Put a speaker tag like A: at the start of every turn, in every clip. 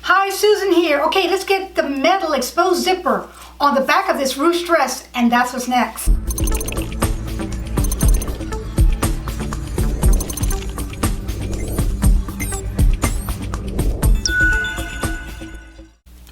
A: Hi, Susan here. Okay, let's get the metal exposed zipper on the back of this ruched dress, and that's what's next.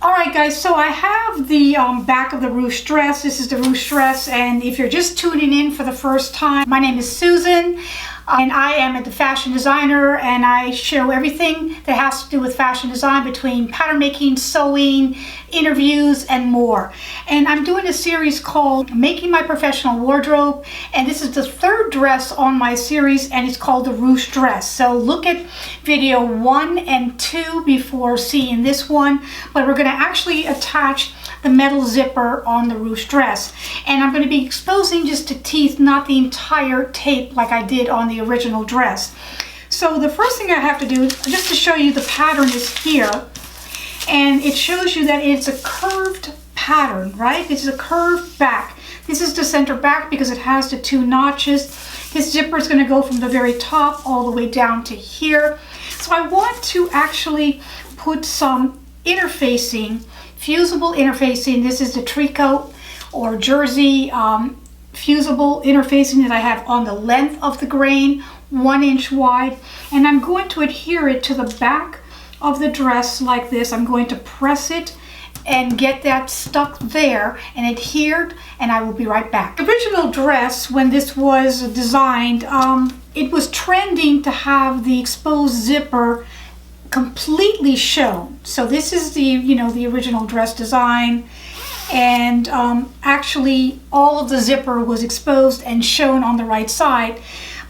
A: Alright guys, so I have the back of the ruched dress. This is the ruched dress, and if you're just tuning in for the first time, my name is Susan, and I am a fashion designer, and I show everything that has to do with fashion design between pattern making, sewing, interviews, and more. And I'm doing a series called Making My Professional Wardrobe, and this is the third dress on my series, and it's called the ruched dress. So look at video 1 and 2 before seeing this one, but we're going to actually attach the metal zipper on the ruched dress, and I'm going to be exposing just the teeth, not the entire tape like I did on the original dress. So the first thing I have to do, just to show you the pattern, is here, and it shows you that it's a curved pattern, right? It's a curved back. This is the center back because it has the 2 notches. This zipper is going to go from the very top all the way down to here. So I want to actually put some interfacing, fusible interfacing. This is the tricot or jersey fusible interfacing that I have on the length of the grain, 1 inch wide, and I'm going to adhere it to the back of the dress like this. I'm going to press it and get that stuck there and adhered, and I will be right back. The original dress, when this was designed, it was trending to have the exposed zipper completely shown. So this is the, the original dress design, and actually all of the zipper was exposed and shown on the right side,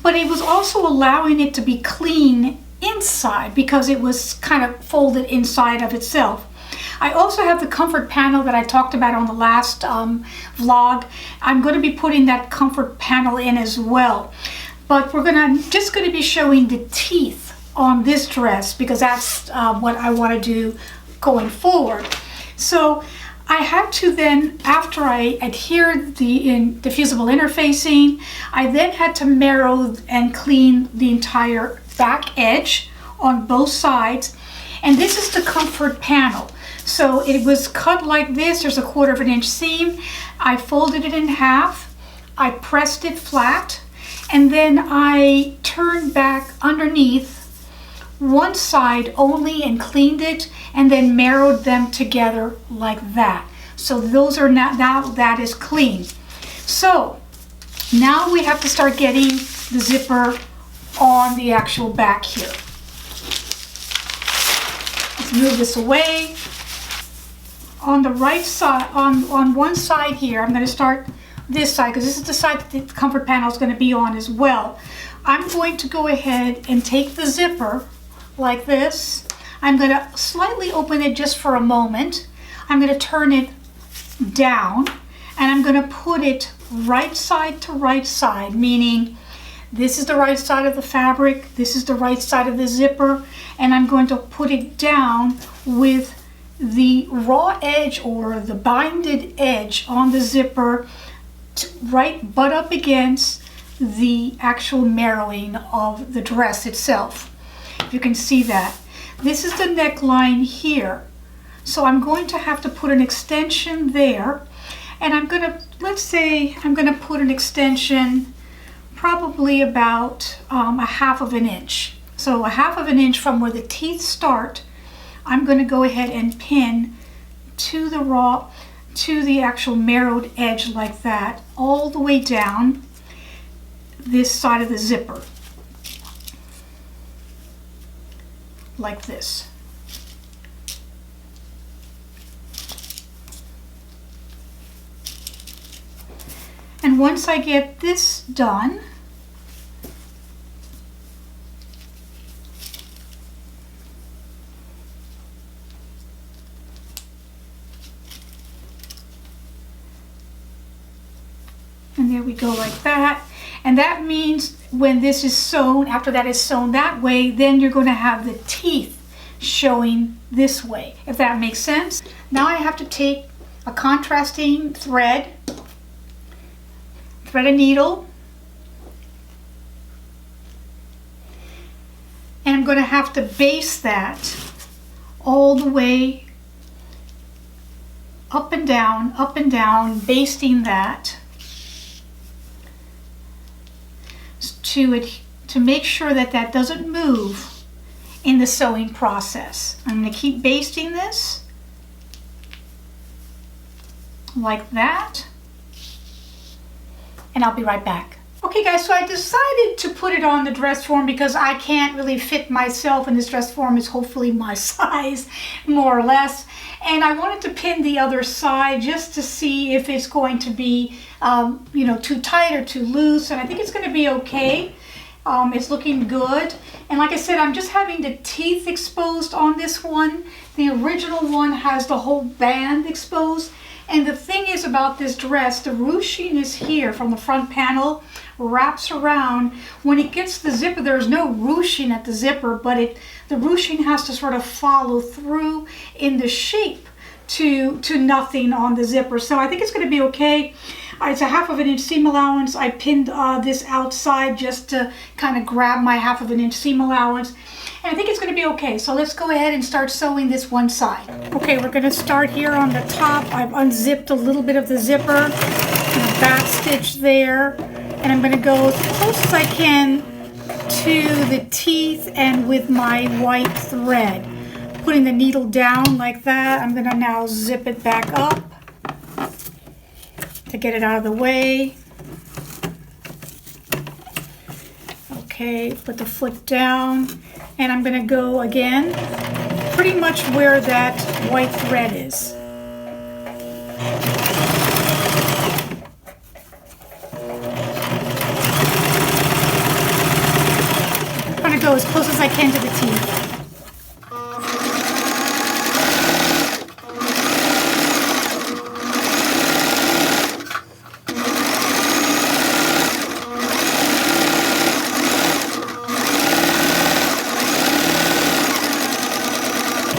A: but it was also allowing it to be clean inside because it was kind of folded inside of itself. I also have the comfort panel that I talked about on the last vlog. I'm going to be putting that comfort panel in as well, but we're just going to be showing the teeth on this dress because that's what I want to do going forward. So I had to then, after I adhered the fusible interfacing, I then had to marrow and clean the entire back edge on both sides, and this is the comfort panel. So it was cut like this. There's a 1/4 inch seam. I folded it in half, I pressed it flat, and then I turned back underneath one side only and cleaned it, and then marrowed them together like that. So those are now that is clean. So now we have to start getting the zipper on the actual back here. Let's move this away. On the right side, on one side here, I'm going to start this side because this is the side that the comfort panel is going to be on as well. I'm going to go ahead and take the zipper like this. I'm going to slightly open it just for a moment. I'm going to turn it down, and I'm going to put it right side to right side, meaning this is the right side of the fabric, this is the right side of the zipper, and I'm going to put it down with the raw edge or the binded edge on the zipper right butt up against the actual marrowing of the dress itself. You can see that. This is the neckline here. So I'm going to have to put an extension there, and I'm going to, let's say I'm going to put an extension probably about 1/2 inch. So 1/2 inch from where the teeth start, I'm going to go ahead and pin to the actual marrowed edge like that, all the way down this side of the zipper, like this. And once I get this done, and there we go like that. And that means when this is sewn, after that is sewn that way, then you're going to have the teeth showing this way, if that makes sense. Now I have to take a contrasting thread, thread a needle, and I'm going to have to base that all the way up and down, basting that to make sure that that doesn't move in the sewing process. I'm going to keep basting this like that, and I'll be right back. Okay guys, so I decided to put it on the dress form because I can't really fit myself, and this dress form is hopefully my size, more or less. And I wanted to pin the other side just to see if it's going to be, you know, too tight or too loose. And I think it's going to be okay. It's looking good. And like I said, I'm just having the teeth exposed on this one. The original one has the whole band exposed. And the thing is about this dress, the ruching is here from the front panel, wraps around. When it gets the zipper, there's no ruching at the zipper, but the ruching has to sort of follow through in the shape to nothing on the zipper. So I think it's going to be okay. It's a 1/2 inch seam allowance. I pinned this outside just to kind of grab my 1/2 inch seam allowance. And I think it's going to be okay. So let's go ahead and start sewing this one side. Okay, we're going to start here on the top. I've unzipped a little bit of the zipper, back stitch there, and I'm going to go as close as I can to the teeth and with my white thread. Putting the needle down like that, I'm going to now zip it back up to get it out of the way. Okay, put the foot down, and I'm going to go again pretty much where that white thread is. I'm going to go as close as I can to the teeth.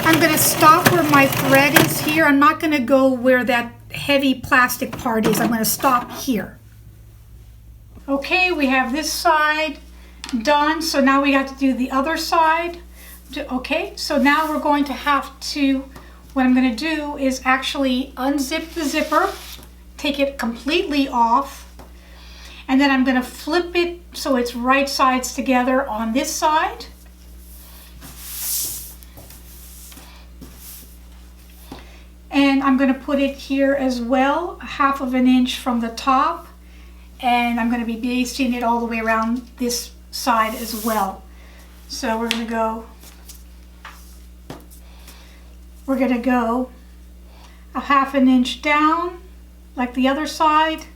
A: I'm going to stop where my thread is here. I'm not going to go where that heavy plastic part is. I'm going to stop here. Okay, we have this side done. So now we have to do the other side. Okay, so now we're going to have to, what I'm going to do is actually unzip the zipper, take it completely off, and then I'm going to flip it so it's right sides together on this side. And I'm going to put it here as well, 1/2 inch from the top. And I'm going to be basting it all the way around this side as well. So we're going to go 1/2 inch down, like the other side.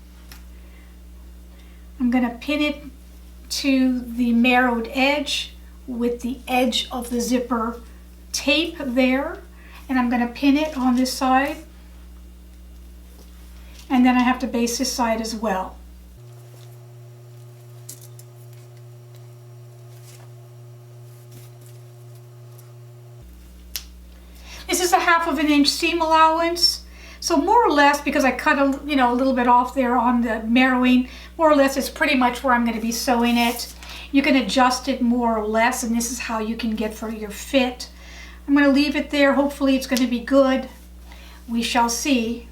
A: I'm going to pin it to the narrowed edge with the edge of the zipper tape there. And I'm going to pin it on this side, and then I have to base this side as well. This is a 1/2 inch seam allowance, so more or less, because I cut a little bit off there on the narrowing, more or less it's pretty much where I'm going to be sewing it. You can adjust it more or less, and this is how you can get for your fit. I'm going to leave it there. Hopefully it's going to be good. We shall see.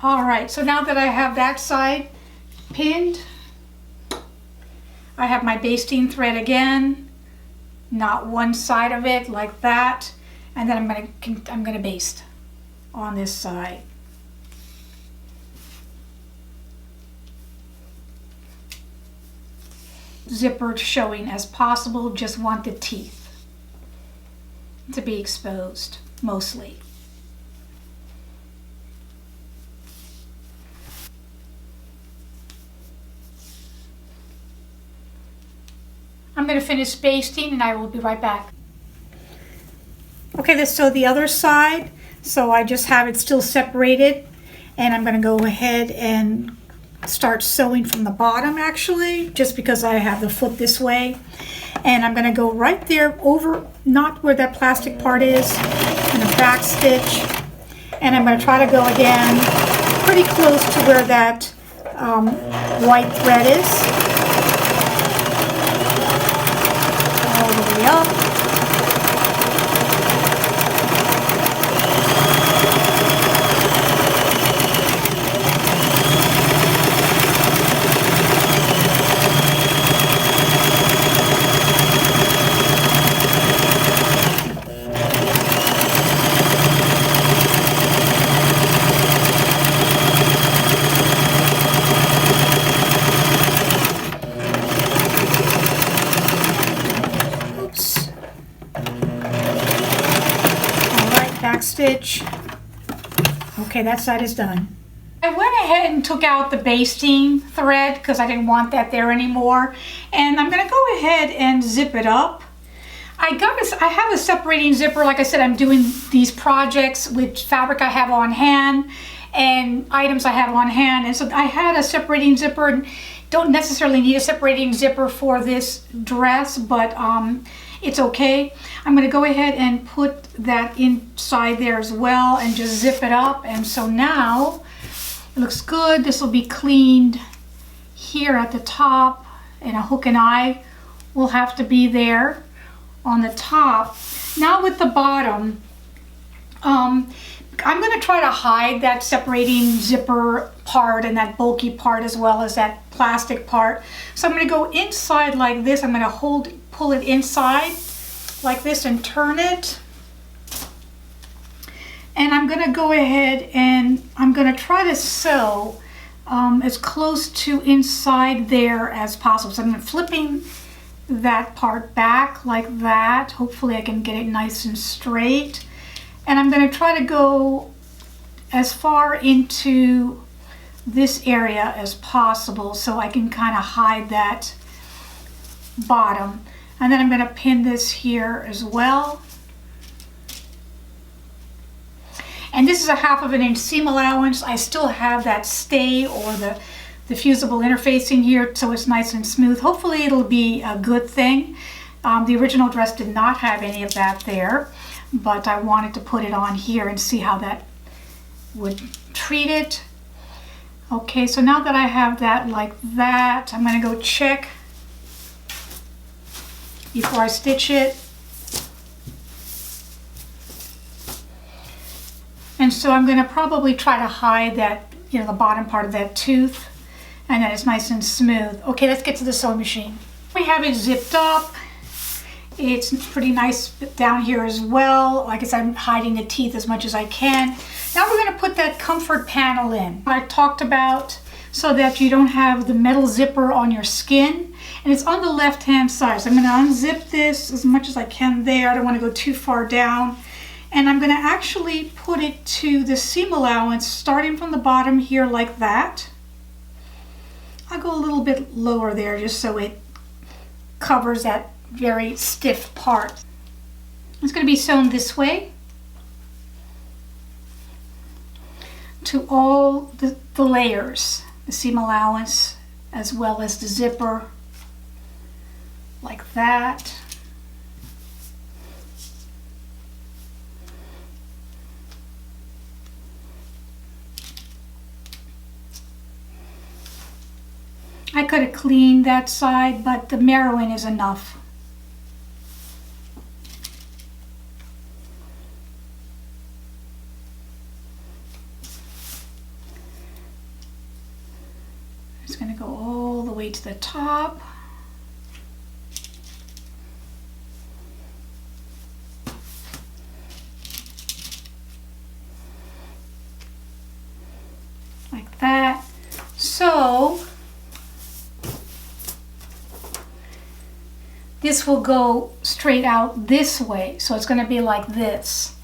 A: All right, so now that I have that side pinned, I have my basting thread again, not one side of it like that, and then I'm going to baste on this side. Zipper showing as possible, just want the teeth to be exposed mostly. I'm going to finish basting and I will be right back. Okay, let's sew the other side. So I just have it still separated, and I'm going to go ahead and start sewing from the bottom, actually, just because I have the foot this way. And I'm going to go right there over, not where that plastic part is, I'm going to back stitch, and I'm going to try to go again pretty close to where that white thread is, all the way up. Stitch. Okay, that side is done. I went ahead and took out the basting thread because I didn't want that there anymore, and I'm going to go ahead and zip it up. I have a separating zipper. Like I said, I'm doing these projects with fabric I have on hand and items I have on hand, and so I had a separating zipper. And don't necessarily need a separating zipper for this dress, but it's okay. I'm going to go ahead and put that inside there as well and just zip it up. And so now it looks good. This will be cleaned here at the top, and a hook and eye will have to be there on the top. Now with the bottom, I'm going to try to hide that separating zipper part and that bulky part as well as that plastic part. So I'm going to go inside like this. I'm going to pull it inside like this and turn it. And I'm going to go ahead and I'm going to try to sew as close to inside there as possible. So I'm flipping that part back like that. Hopefully I can get it nice and straight. And I'm going to try to go as far into this area as possible so I can kind of hide that bottom. And then I'm going to pin this here as well. And this is a 1/2 inch seam allowance. I still have that stay or the fusible interfacing here so it's nice and smooth. Hopefully it'll be a good thing. The original dress did not have any of that there, but I wanted to put it on here and see how that would treat it. Okay, so now that I have that like that, I'm going to go check before I stitch it. And so I'm going to probably try to hide that, the bottom part of that tooth, and then it's nice and smooth. Okay, let's get to the sewing machine. We have it zipped up. It's pretty nice down here as well. Like I said, I'm hiding the teeth as much as I can. Now we're going to put that comfort panel in. I talked about so that you don't have the metal zipper on your skin. And it's on the left-hand side. So I'm going to unzip this as much as I can there. I don't want to go too far down. And I'm going to actually put it to the seam allowance starting from the bottom here like that. I'll go a little bit lower there just so it covers that very stiff part. It's going to be sewn this way to all the layers, the seam allowance as well as the zipper, like that. I could have cleaned that side, but the marrowing is enough. It's going to go all the way to the top. Like that. So this will go straight out this way. So it's going to be like this.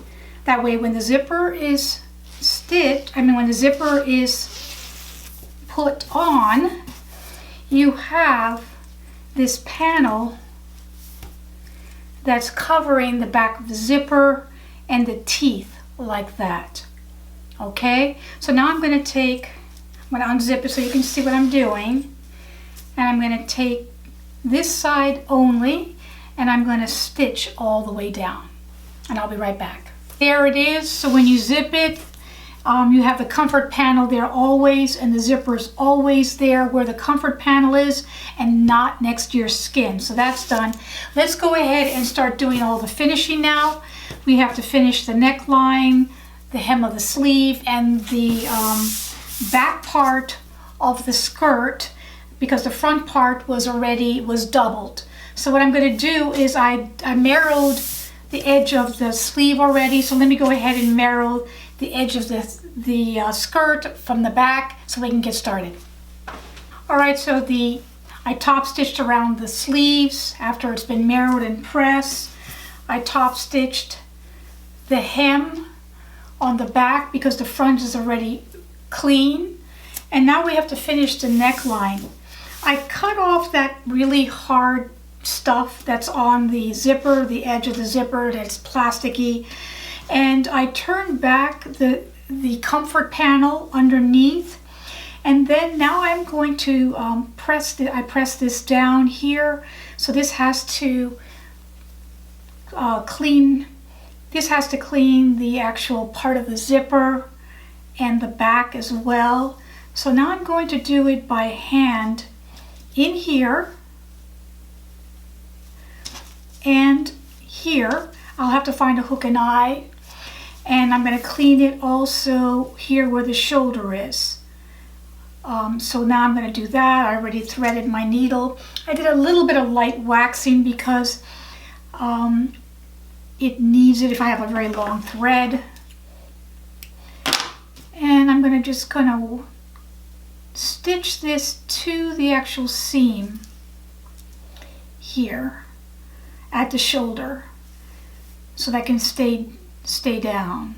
A: That way when the zipper is when the zipper is put on, you have this panel that's covering the back of the zipper and the teeth like that. Okay, so now I'm going to unzip it so you can see what I'm doing. And I'm going to take this side only, and I'm going to stitch all the way down. And I'll be right back. There it is. So when you zip it, You have the comfort panel there always, and the zipper is always there where the comfort panel is and not next to your skin. So that's done. Let's go ahead and start doing all the finishing now. We have to finish the neckline, the hem of the sleeve, and the back part of the skirt, because the front part was doubled. So what I'm going to do is I marrowed the edge of the sleeve already. So let me go ahead and marrow the edge of the skirt from the back so we can get started. All right, so I top stitched around the sleeves after it's been marrowed and pressed. I top stitched the hem on the back because the front is already clean. And now we have to finish the neckline. I cut off that really hard stuff that's on the zipper, the edge of the zipper that's plasticky, and I turned back the comfort panel underneath, and then now I'm going to press this down here. So this has to clean the actual part of the zipper and the back as well. So now I'm going to do it by hand in here and here. I'll have to find a hook and eye, and I'm going to clean it also here where the shoulder is. So now I'm going to do that. I already threaded my needle. I did a little bit of light waxing because it needs it if I have a very long thread. And I'm going to just kind of stitch this to the actual seam here at the shoulder so that can stay down.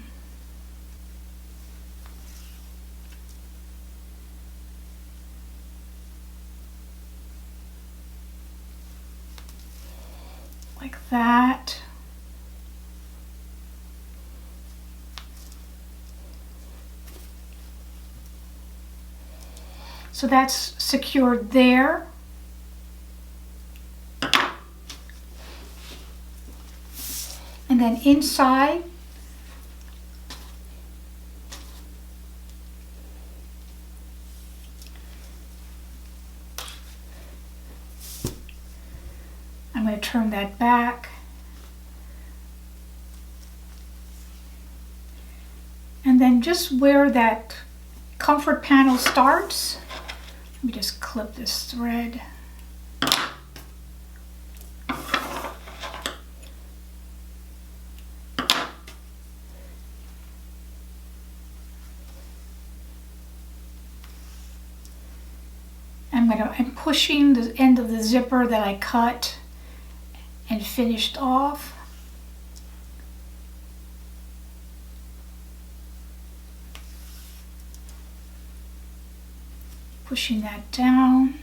A: Like that. So that's secured there. And then inside, I'm going to turn that back. And then just where that comfort panel starts, let me just clip this thread. I'm pushing the end of the zipper that I cut and finished off. Pushing that down.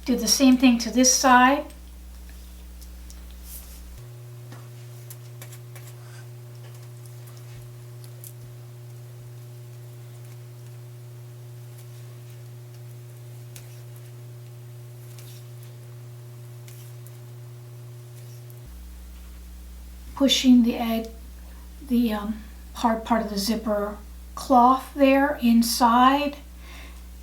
A: Do the same thing to this side. Pushing the hard part of the zipper cloth there inside.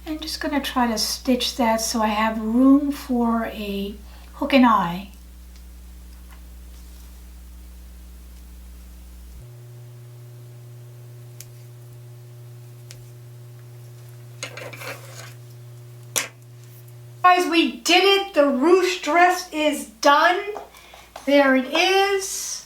A: I'm just going to try to stitch that so I have room for a hook and eye. Guys, we did it. The ruched dress is done. There it is.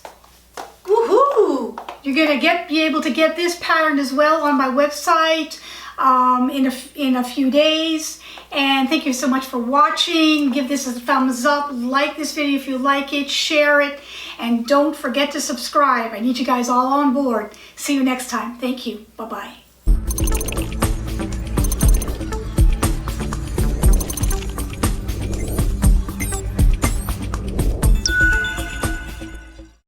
A: Woohoo! You're going to be able to get this pattern as well on my website in a few days. And thank you so much for watching. Give this a thumbs up, like this video if you like it, share it, and don't forget to subscribe. I need you guys all on board. See you next time. Thank you. Bye-bye.